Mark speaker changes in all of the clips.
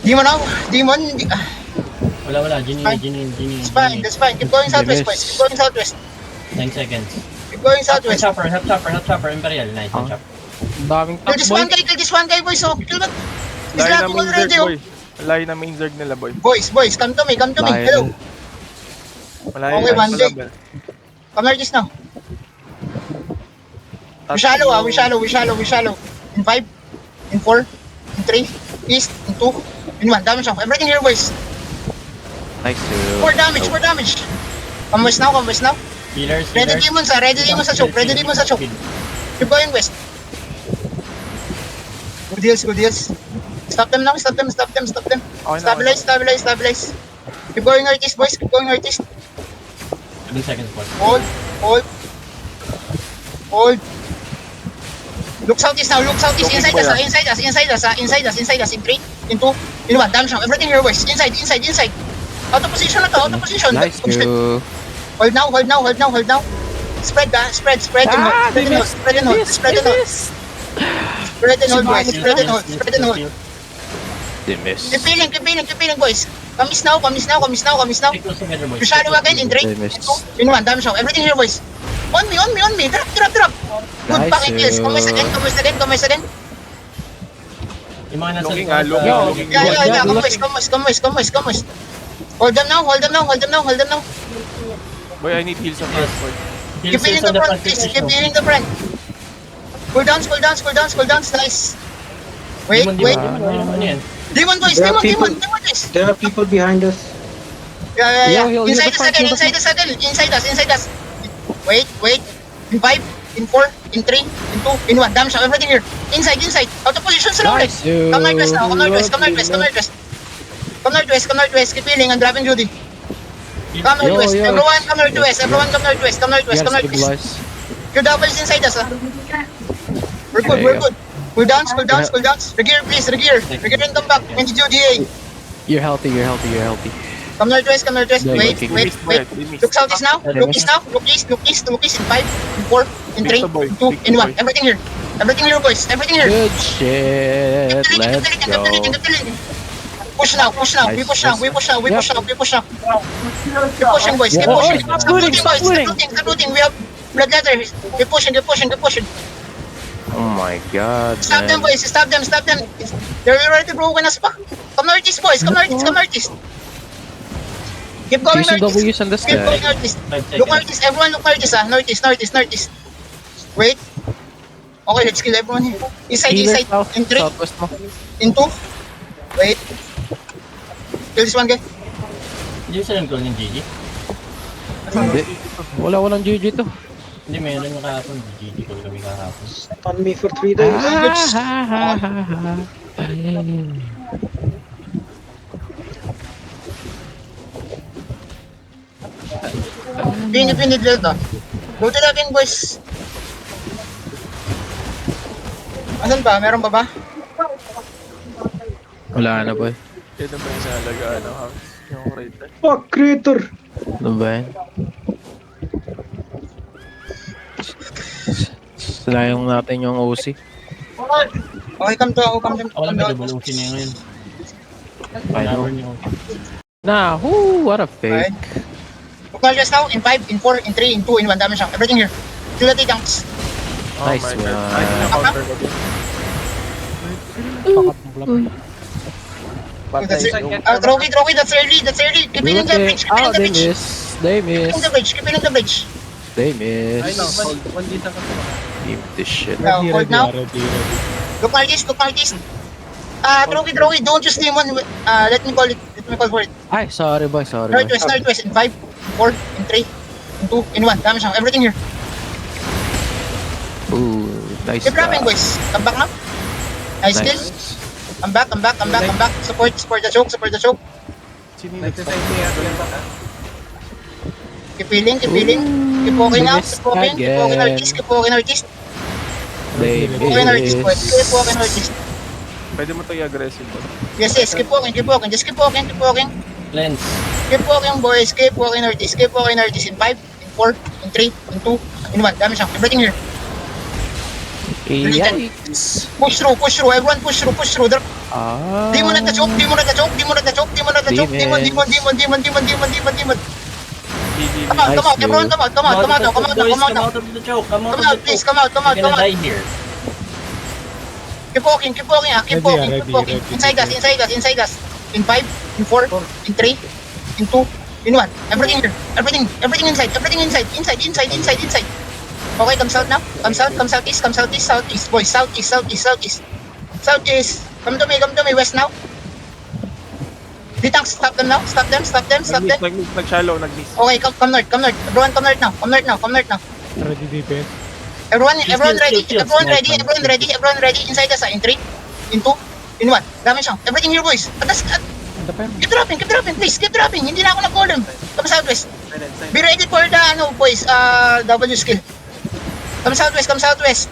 Speaker 1: Demon now. Demon.
Speaker 2: Wala. Genie.
Speaker 1: That's fine. That's fine. Keep going southwest, boys. Keep going southwest.
Speaker 2: 9 seconds.
Speaker 1: Keep going
Speaker 2: Help
Speaker 1: southwest.
Speaker 2: chopper, Imperial. Nice, chopper.
Speaker 3: Daming
Speaker 1: Kill
Speaker 3: top
Speaker 1: this
Speaker 3: boy.
Speaker 1: one guy. Kill this one guy, boys. So, kill that. He's
Speaker 4: Layo na
Speaker 1: lagging
Speaker 4: main zerg,
Speaker 1: already, oh.
Speaker 4: boy. Layo na main zerg nila, boy.
Speaker 1: Boys, come to me.
Speaker 3: Layo
Speaker 1: Hello.
Speaker 4: Malayo
Speaker 1: Okay,
Speaker 4: na
Speaker 1: one
Speaker 4: pala,
Speaker 1: zerg.
Speaker 4: boy.
Speaker 1: Come here just now. We shallow, we shallow. In 5, in 4, in 3, east, in 2, in 1. Damage off. Everything here, boys.
Speaker 3: Nice.
Speaker 1: 4 damage. Come west now.
Speaker 2: Healers.
Speaker 1: Ready demons sa choke. Keep going west. Good deals. Stop them now.
Speaker 4: Okay na,
Speaker 1: Stabilize. Keep going artist, boys.
Speaker 2: 7 seconds, boy.
Speaker 1: Hold. Look southeast now.
Speaker 4: Looking
Speaker 1: Inside
Speaker 4: boy,
Speaker 1: us. In 3, in 2, in 1. Damage now. Everything here, boys. Inside. Out of position na to.
Speaker 3: Nice.
Speaker 1: Push it.
Speaker 3: You.
Speaker 1: Hold now. Spread. Spread and hold.
Speaker 3: They missed.
Speaker 1: Keep healing, boys. Kamis now.
Speaker 2: Stay close together, boys.
Speaker 1: You shadow again in 3,
Speaker 3: They
Speaker 1: in
Speaker 3: missed.
Speaker 1: 2, in 1. Damage now. Everything here, boys. On me. Drop. Good
Speaker 3: Nice,
Speaker 1: fucking kills. Come again.
Speaker 2: Yung mga nasa
Speaker 4: Looking,
Speaker 2: likod,
Speaker 4: looking.
Speaker 2: looking.
Speaker 1: Yeah. Come west. Hold them now.
Speaker 4: Boy, I need heals on first, boy.
Speaker 1: Keep healing the front, please. Keep healing the front. Cool downs. Nice. Wait.
Speaker 2: Ano yan?
Speaker 1: Demon boys.
Speaker 5: There are people behind us.
Speaker 1: Yeah.
Speaker 3: Yo,
Speaker 1: Inside
Speaker 3: the
Speaker 1: us again. Inside us. Wait. In 5, in 4, in 3, in 2, in 1. Damn shot. Everything here. Inside. Out of position slowly.
Speaker 3: Nice.
Speaker 1: Come northwest now. Come northwest. Keep healing and grabbing Judy. Come northwest.
Speaker 3: Yo.
Speaker 1: Everyone come northwest.
Speaker 3: Stabilize.
Speaker 1: Your double is inside us. We're good. Cool downs. Regear, please. Regear and come back. Into GA.
Speaker 3: You're healthy.
Speaker 1: Come northwest.
Speaker 3: Yeah,
Speaker 1: Wait.
Speaker 4: They missed.
Speaker 1: Look southeast now. Look east. In 5, in 4, in 3,
Speaker 4: Big boy,
Speaker 1: in 2,
Speaker 4: big
Speaker 1: in 1.
Speaker 4: boy.
Speaker 1: Everything here, boys. Everything here.
Speaker 3: Good shit.
Speaker 1: Keep
Speaker 3: Let's go.
Speaker 1: filling. Push now. We push now. Keep pushing, boys. Keep
Speaker 3: Yeah.
Speaker 1: pushing.
Speaker 3: Oh,
Speaker 1: Stop looting. We have bloodletter. Keep pushing.
Speaker 3: Oh my god.
Speaker 1: Stop them,
Speaker 3: man.
Speaker 1: boys. Stop them. They're already broken as fuck. Come northeast, boys. Come northeast. Keep going
Speaker 3: Jason
Speaker 1: northeast.
Speaker 3: W's on the
Speaker 1: Keep going
Speaker 3: stack.
Speaker 1: northeast.
Speaker 2: 5
Speaker 1: Look
Speaker 2: seconds.
Speaker 1: northeast. Everyone look northeast. Wait. Okay, let's kill everyone here. Inside. In 3,
Speaker 3: Southwest mo.
Speaker 1: in 2. Wait. Kill this one guy.
Speaker 2: Hindi sila nag-call ng GG.
Speaker 3: Hindi. Walang GG to.
Speaker 2: Hindi, meron yung kahapon. GG call kami kahapon.
Speaker 5: On me for 3 days.
Speaker 1: Pinipinid lang to. Go to natin, boys. Asan ba? Meron pa ba?
Speaker 3: Wala na boy.
Speaker 4: Yan naman yung nalagaan ng house. Yung crater.
Speaker 5: Fuck, creator!
Speaker 3: Ano ba yan? Sinayang natin yung OC.
Speaker 1: Okay, come to.
Speaker 2: Ako lang may double OC na ngayon.
Speaker 3: I know.
Speaker 2: Power niyo.
Speaker 3: Nah, what a fake.
Speaker 1: Look just now. In 5, in 4, in 3, in 2, in 1. Damage lang. Everything here. Kill the tanks.
Speaker 3: Nice
Speaker 4: my
Speaker 3: one.
Speaker 4: God. Ay, na-counter ko din.
Speaker 1: That's
Speaker 4: Patay.
Speaker 1: it. Throw it. That's early. Keep it in the bridge.
Speaker 3: Oh, they miss. They
Speaker 1: Keep it
Speaker 3: miss.
Speaker 1: in the bridge. Keep it in the bridge.
Speaker 3: They
Speaker 4: Ay, no.
Speaker 3: miss. Keep this shit.
Speaker 1: Now, hold now. Look northeast. Throw it. Don't just name one. Let me call for it.
Speaker 3: Ay, sorry boy.
Speaker 1: Northwest. In 5, in 4, in 3, in 2, in 1. Damage lang. Everything here.
Speaker 3: Ooh, nice.
Speaker 1: Keep rapping, boys. Come back now. Nice kill. I'm back. Support the choke.
Speaker 4: Sino yung next?
Speaker 1: Keep healing. Keep walking now. Keep walking artist.
Speaker 3: They
Speaker 1: Keep walking artist, boys.
Speaker 3: miss.
Speaker 1: Keep walking artist.
Speaker 4: Pwede mo to i-aggressive boy.
Speaker 1: Yes. Keep walking. Just keep walking.
Speaker 2: Lens.
Speaker 1: Keep walking, boys. Keep walking artist. In 5, in 4, in 3, in 2, in 1. Damage lang. Everything here.
Speaker 3: Yikes.
Speaker 1: Push through. Everyone push through. Drop. Demon at the choke, demon at the choke, demon at the choke, demon at the choke, demon, demon, demon, demon, demon, demon, demon, demon.
Speaker 4: GG.
Speaker 1: Come out, come out,
Speaker 3: Nice,
Speaker 1: everyone come out, come out, come out, come out,
Speaker 2: Boys,
Speaker 1: come out,
Speaker 2: come out of the choke. Come out
Speaker 1: come
Speaker 2: of
Speaker 1: out,
Speaker 2: the
Speaker 1: please,
Speaker 2: choke.
Speaker 1: come out, come out,
Speaker 2: You're
Speaker 1: come
Speaker 2: gonna
Speaker 1: out.
Speaker 2: die here.
Speaker 1: Keep walking, ah, keep
Speaker 6: Ready,
Speaker 1: walking,
Speaker 6: ready,
Speaker 1: keep walking.
Speaker 6: ready.
Speaker 1: Inside us, inside us, inside us. In 5, in 4, in 3, in 2, in 1. Everything here, everything inside, inside. Okay, come south now. Come south, come southeast, southeast, boys, southeast. Come to me, west now. D-tanks, stop them now, stop them.
Speaker 4: Nag-miss, nag-shallow, nag-miss.
Speaker 1: Okay, come north. Everyone come north now.
Speaker 6: Ready defense.
Speaker 1: Everyone ready,
Speaker 2: Shield,
Speaker 1: everyone ready. Inside us, in 3, in 2, in 1. Damage lang. Everything here, boys.
Speaker 6: Ang tapay.
Speaker 1: Keep dropping, please, keep dropping. Hindi na ako nag-column. Come southwest. Be ready for the, boys, W skill. Come southwest.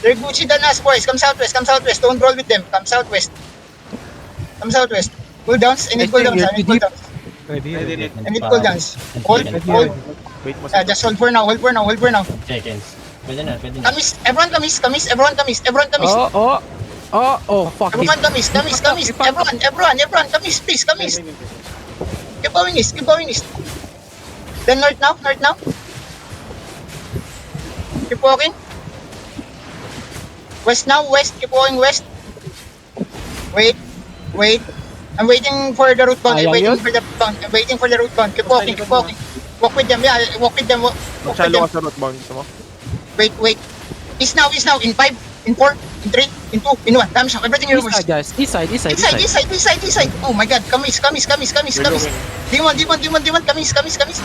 Speaker 1: They're Gucci than us, boys. Come southwest. Don't roll with them. Come southwest. Cooldowns, I need cooldowns.
Speaker 6: Ready.
Speaker 1: I need cooldowns. Hold.
Speaker 4: Wait mo
Speaker 1: Just hold for now.
Speaker 2: Seconds. Pwede na.
Speaker 1: Everyone kamis.
Speaker 3: Oh, fuck it.
Speaker 1: Everyone kamis. Everyone, kamis, please, kamis. Keep going east. Then north now. Keep walking. West now, keep going west. Wait. I'm waiting for the root bound. I'm waiting for the root bound. Keep walking. Walk with them. Walk with them.
Speaker 4: Mag-shallow ka sa root bound. Gusto mo?
Speaker 1: Wait. East now. In 5, in 4, in 3, in 2, in 1. Damn shot. Everything here, boys.
Speaker 3: East side, guys. East side.
Speaker 1: East side. Oh my god. Kamis. Demon. Kamis.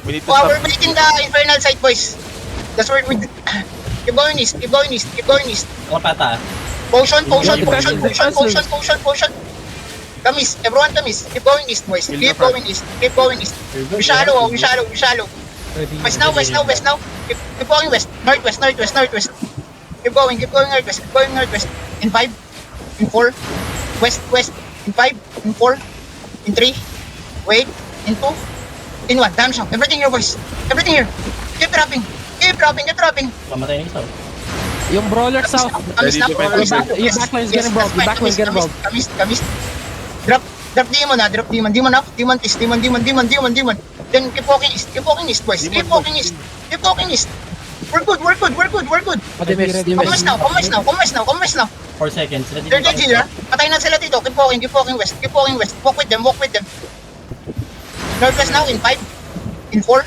Speaker 4: We need to
Speaker 1: Wow, we're
Speaker 4: stop.
Speaker 1: breaking the infernal side, boys. That's where we... Keep going east.
Speaker 2: Ako pata.
Speaker 1: Potion. Kamis. Everyone kamis. Keep going east, boys. Keep going east. We shallow.
Speaker 6: Ready.
Speaker 1: West now. Keep going west. Northwest. Keep going northwest. In 5, in 4, west. In 5, in 4, in 3, wait, in 2, in 1. Damn shot. Everything here, boys. Everything here. Keep dropping.
Speaker 2: Pamatay na isa.
Speaker 3: Yung brawler south.
Speaker 1: Kamis now.
Speaker 3: Yung backline's getting involved.
Speaker 1: Kamis. Drop demon now. Demon is demon. Then keep walking east, boys. Keep walking east. We're good.
Speaker 3: Madimis.
Speaker 1: Come now.
Speaker 2: 4 seconds. Ready
Speaker 1: They're
Speaker 2: to
Speaker 1: dead here. Patay na sila dito. Keep walking west. Walk with them. Northwest now in 5, in 4.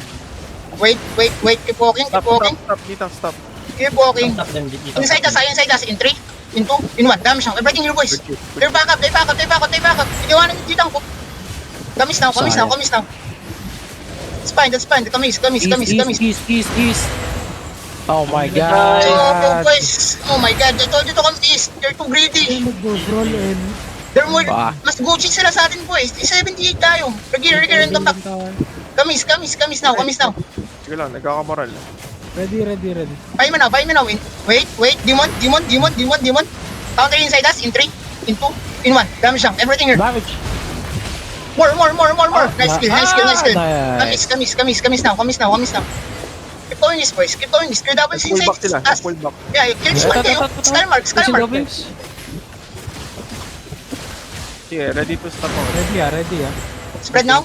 Speaker 1: Wait. Keep walking.
Speaker 4: Stop.
Speaker 1: Keep walking.
Speaker 2: Stop them.
Speaker 1: Inside us in 3, in 2, in 1. Damn siyang. Everything here, boys. They're back up. Iniwanan yung ditang ko. Kamis now. That's fine. Kamis.
Speaker 3: East. Oh my god.
Speaker 1: Boys. Oh my god. I told you to come east. You're too greedy.
Speaker 6: Roll in.
Speaker 1: They're more,
Speaker 3: Bah.
Speaker 1: mas Gucci sila sa atin, boys. 78 tayo. Rigger, and come back. Kamis now.
Speaker 4: Sige lang, nagkakamoral.
Speaker 6: Ready.
Speaker 1: Buy me now. Wait. Demon. Counter inside us in 3, in 2, in 1. Dami siyang. Everything here.
Speaker 6: Damage.
Speaker 1: More. Nice skill.
Speaker 3: Nice.
Speaker 1: Kamis now. Keep going east, boys. Clear double
Speaker 4: Pull
Speaker 1: inside
Speaker 4: back sila.
Speaker 1: us.
Speaker 4: Pull back.
Speaker 1: Yeah, kill this one kayo. Skull mark.
Speaker 4: Sige, ready to stop ako.
Speaker 6: Ready.
Speaker 1: Spread now.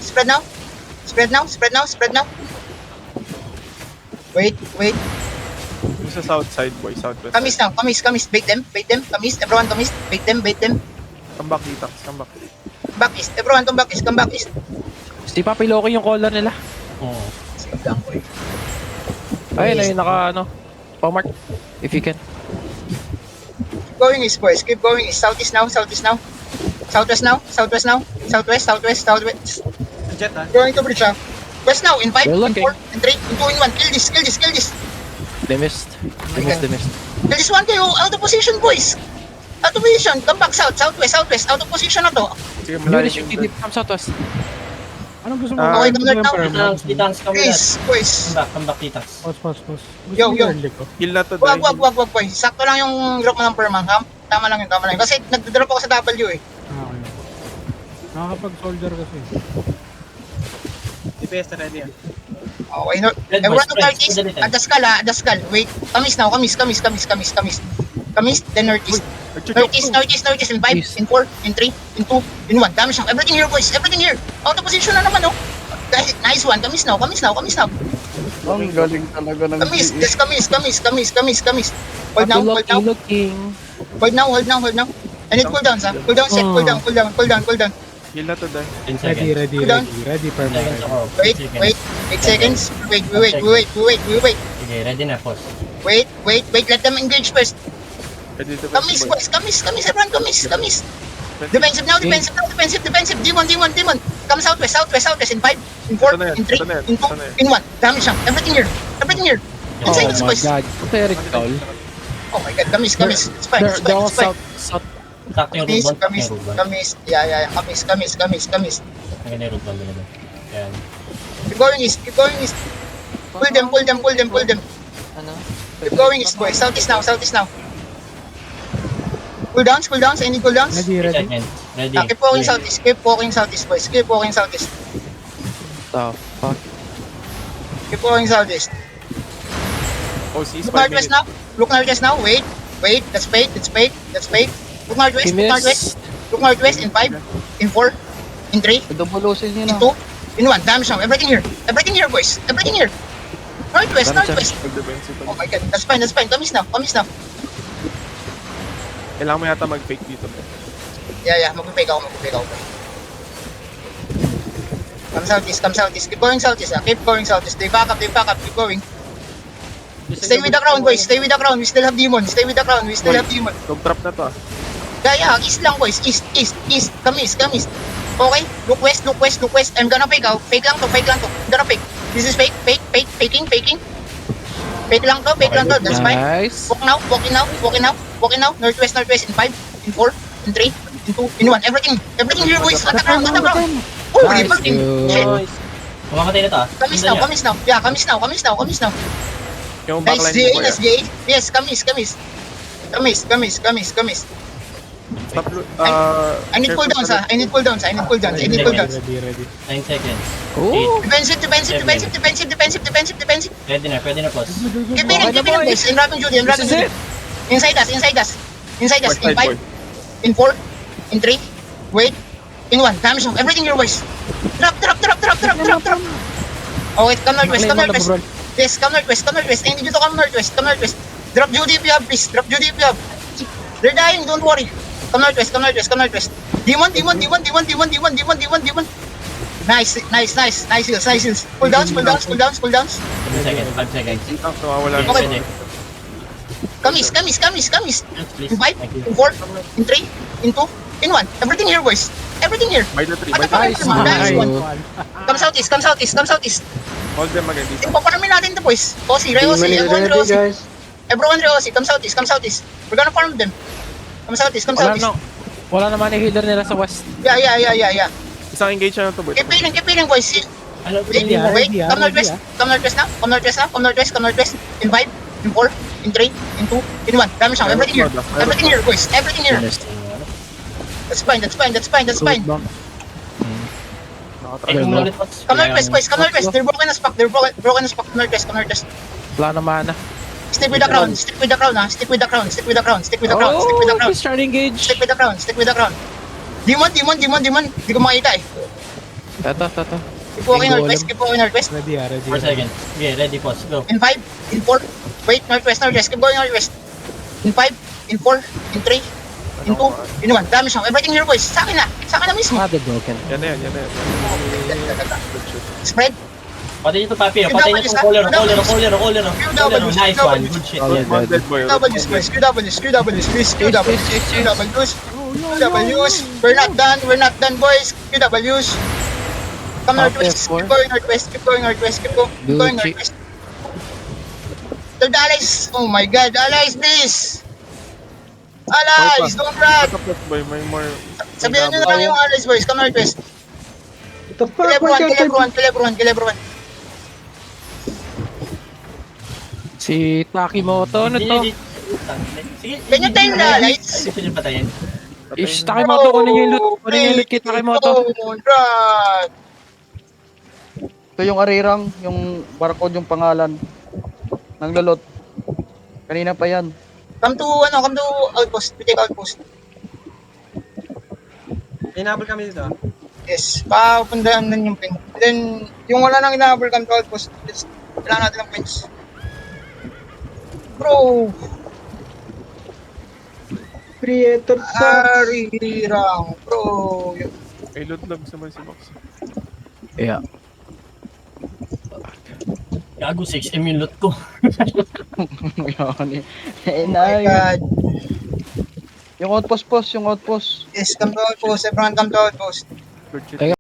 Speaker 1: Wait.
Speaker 4: Yung sa south side, boy. Southwest.
Speaker 1: Kamis now. Bait them. Kamis. Everyone kamis. Bait them.
Speaker 4: Come back, Ditax. Come back.
Speaker 1: Back east. Everyone come back east.
Speaker 3: Si Papi Loki yung caller nila.
Speaker 2: Oo.
Speaker 1: Save lang, boy.
Speaker 3: Ayun, Pamark. If you can.
Speaker 1: Keep going east, boys. Southeast now. Southwest. Going to bridge, West now, in 5,
Speaker 3: They're
Speaker 1: in
Speaker 3: looking.
Speaker 1: 4, in 3, in 2, in 1. Kill this.
Speaker 3: They missed.
Speaker 1: Kill this one kayo. Out of position, boys. Come back southwest. Out of position na to.
Speaker 4: Sige, malayo
Speaker 3: Units yung TD from southwest.
Speaker 6: Anong gusto mo?
Speaker 4: Ah,
Speaker 1: Okay, come now.
Speaker 2: Titans, come
Speaker 1: Please, boys.
Speaker 2: Come back, Titans.
Speaker 6: Pause. Gusto
Speaker 1: Yo.
Speaker 6: mo early ko?
Speaker 4: Kill na to,
Speaker 1: Wag,
Speaker 4: dahil.
Speaker 1: boy. Sakto lang yung drop mo ng perma. Tama lang yun. Kasi nagdodrop ako sa W eh.
Speaker 6: Okay. Nakakapag-soldier kasi.
Speaker 1: Okay, no.
Speaker 2: Red
Speaker 1: Everyone
Speaker 2: boys,
Speaker 1: to northeast.
Speaker 2: spread.
Speaker 1: At the skull. Wait. Kamis now. Kamis. Kamis, then northeast. Northeast, in 5,
Speaker 3: East.
Speaker 1: in 4, in 3, in 2, in 1. Damage lang. Everything here, boys. Everything here. Out of position na naman, oh. Guys, nice one. Kamis now.
Speaker 7: Ang galing talaga ng
Speaker 1: Kamis,
Speaker 7: GE.
Speaker 1: just kamis. Hold now.
Speaker 3: Looking.
Speaker 1: Hold now. I need cooldowns, ha. Cooldown set, cooldown.
Speaker 4: Heal na to die.
Speaker 2: 10
Speaker 6: Ready,
Speaker 2: seconds.
Speaker 6: ready,
Speaker 1: Cool down.
Speaker 6: ready. Ready, permanent.
Speaker 2: Seconds ako.
Speaker 1: Wait,
Speaker 2: 10
Speaker 1: wait. 8 seconds. Wait.
Speaker 2: Sige, ready na, pause.
Speaker 1: Wait. Let them engage first.
Speaker 4: Ready to
Speaker 1: Kamis, boys. Kamis. Everyone, kamis. Defensive now. Defensive. Demon. Come southwest. In 5, in 4,
Speaker 4: Ito na yan,
Speaker 1: in 3,
Speaker 4: ito na yan,
Speaker 1: in 2,
Speaker 4: ito na yan.
Speaker 1: in 1. Damage lang. Everything here. Inside this,
Speaker 3: Oh my
Speaker 1: boys.
Speaker 3: god. Cleric call.
Speaker 1: Oh my god, kamis. It's fine.
Speaker 3: They're all south.
Speaker 2: Sakto yung root bond.
Speaker 1: Kamis.
Speaker 2: Yung root bond.
Speaker 1: Kamis. Yeah. Kamis.
Speaker 2: Ang ganda yung root bond nila doon. Ayan.
Speaker 1: Keep going east. Pull them. Keep going east, boys. Southeast now. Cooldowns. I need cooldowns.
Speaker 6: Ready,
Speaker 2: 3
Speaker 6: ready.
Speaker 2: seconds. Ready.
Speaker 1: Keep walking southeast, boys. Keep walking southeast.
Speaker 3: The fuck?
Speaker 1: Keep walking southeast.
Speaker 4: Oh, see,
Speaker 1: Look northwest now. Wait. That's fate. Look northwest. Look northwest in 5, in 4, in 3,
Speaker 7: Double-usin nyo
Speaker 1: in
Speaker 7: na.
Speaker 1: 2, in 1. Damage now. Everything here, boys. Northwest.
Speaker 4: Mag-defensive.
Speaker 1: Oh my god. That's fine. Kamis now.
Speaker 4: Kailangan mo yata mag-fake dito.
Speaker 1: Yeah. Mag-fake ako. Come southeast. Keep going southeast. Keep going southeast. They back up. Keep going. Stay with the crown, boys. We still have demon.
Speaker 4: Dog-trap na to ah.
Speaker 1: Yeah. East lang, boys. East. Kamis. Okay. Look west. I'm gonna fake out. Fake lang to. I'm gonna fake. This is faking. Fake lang to. That's fine.
Speaker 3: Nice.
Speaker 1: Walking now. Northwest in 5, in 4, in 3, in 2, in 1. Everything here, boys. At the ground. Oh,
Speaker 3: Nice,
Speaker 1: everything. Shit.
Speaker 3: dude.
Speaker 2: Kumakatay na to ah.
Speaker 1: Kamis now. Yeah, kamis now.
Speaker 4: Yung
Speaker 1: Nice,
Speaker 4: backline mo
Speaker 1: Nice,
Speaker 4: boy.
Speaker 1: Yes, kamis.
Speaker 4: Stop.
Speaker 1: I need cooldowns, ha. I need cooldowns.
Speaker 6: Ready, ready.
Speaker 2: 9 seconds.
Speaker 3: Oh.
Speaker 1: Defensive.
Speaker 2: Ready na, pause.
Speaker 1: Keep in, boys. In Rapid Judy.
Speaker 3: This is it.
Speaker 1: Inside us. In
Speaker 4: West side,
Speaker 1: 5,
Speaker 4: boy.
Speaker 1: in 4, in 3, wait, in 1. Damage now. Everything here, boys. Drop. Oh, wait, come northwest. Yes, come northwest. I need you to come northwest. Drop Judy if you have, please. They're dying, don't worry. Come northwest. Demon. Nice heals. Pull downs.
Speaker 2: 5 seconds.
Speaker 4: Ang nawawala na.
Speaker 1: Okay.
Speaker 2: Ready.
Speaker 1: Kamis.
Speaker 2: Please.
Speaker 1: In 5,
Speaker 2: Thank you.
Speaker 1: in 4, in 3, in 2, in 1. Everything here, boys.
Speaker 4: By the tree.
Speaker 1: At the
Speaker 3: Nice,
Speaker 1: front, nice
Speaker 3: nice.
Speaker 1: one. Come southeast.
Speaker 4: Hold them again dito.
Speaker 1: Ipaparmin natin to, boys. Osi,
Speaker 5: Demon
Speaker 1: Reosi,
Speaker 5: is
Speaker 1: everyone
Speaker 5: ready,
Speaker 1: Reosi.
Speaker 5: guys.
Speaker 1: Everyone Reosi, come southeast. We're gonna farm them. Come southeast.
Speaker 3: Wala naman yung healer nila sa west.
Speaker 1: Yeah.
Speaker 4: Isang engage na to boy.
Speaker 1: Keep healing, boys.
Speaker 2: Ano,
Speaker 1: Wait,
Speaker 6: Ready,
Speaker 1: wait.
Speaker 6: ready,
Speaker 1: Come
Speaker 6: ready,
Speaker 1: northwest now. Come northwest. In 5, in 4, in 3, in 2, in 1. Damage now. Everything here, boys. Everything here. That's fine.
Speaker 2: Ay, kung ulit, pause.
Speaker 1: Come northwest, boys. They're broken as fuck. Come northwest.
Speaker 3: Wala naman na.
Speaker 1: Stick with the crown, ha. Stick with the crown.
Speaker 3: Oh, he's trying to engage.
Speaker 1: Stick with the crown. Demon. Hindi ko makita eh.
Speaker 3: Ito.
Speaker 1: Keep walking northwest.
Speaker 6: Ready,
Speaker 2: 4 seconds. Okay, ready, pause. Go.
Speaker 1: In 5, in 4. Wait, northwest. Keep going northwest. In 5, in 4, in 3, in 2, in 1. Damage now. Everything here, boys. Sa akin na mismo.
Speaker 3: Ah, the broken.
Speaker 4: Yan na yan. Good shit.
Speaker 1: Spread.
Speaker 2: Patay nyo to, Papi. Patay nyo itong caller. Nice one. Good shit.
Speaker 3: Oh,
Speaker 4: One dead boy.
Speaker 1: QWs, boys. QWs, please. QWs. We're not done, boys. QWs. Come northwest.
Speaker 3: F4.
Speaker 1: Keep going northwest. The allies. Oh my god, allies, please. Allies, don't run.
Speaker 4: Tapos boy, may more.
Speaker 1: Sabihan nyo na lang yung allies, boys. Come northwest.
Speaker 5: What the fuck?
Speaker 1: Kill everyone.
Speaker 3: Si Takimoto, ano to?
Speaker 2: Sige.
Speaker 1: Can you tell the allies?
Speaker 2: Gusto nyo patayin?
Speaker 3: Ish, Takimoto, kunin yung loot. Kunin yung loot kay Takimoto.
Speaker 1: Run.
Speaker 7: Ito yung arirang, yung barcode yung pangalan. Nang lulot. Kanina pa yan.
Speaker 1: Come to outpost. We take outpost.
Speaker 5: Inabol kami dito.
Speaker 1: Yes, papundahan nun yung pin. Then, yung wala nang inahabol come to outpost, kailangan natin ng pins. Bro!
Speaker 5: Creator sa...
Speaker 1: Arirang, bro!
Speaker 4: Ay, loot lang naman si Max.
Speaker 3: Yeah.
Speaker 2: Gago, 6M yung loot ko.
Speaker 7: Yan eh.
Speaker 1: Oh my God.
Speaker 7: Yung outpost, boss. Yung outpost.
Speaker 1: Yes, come to outpost. Everyone come to outpost.
Speaker 4: Good shit.
Speaker 3: Teka.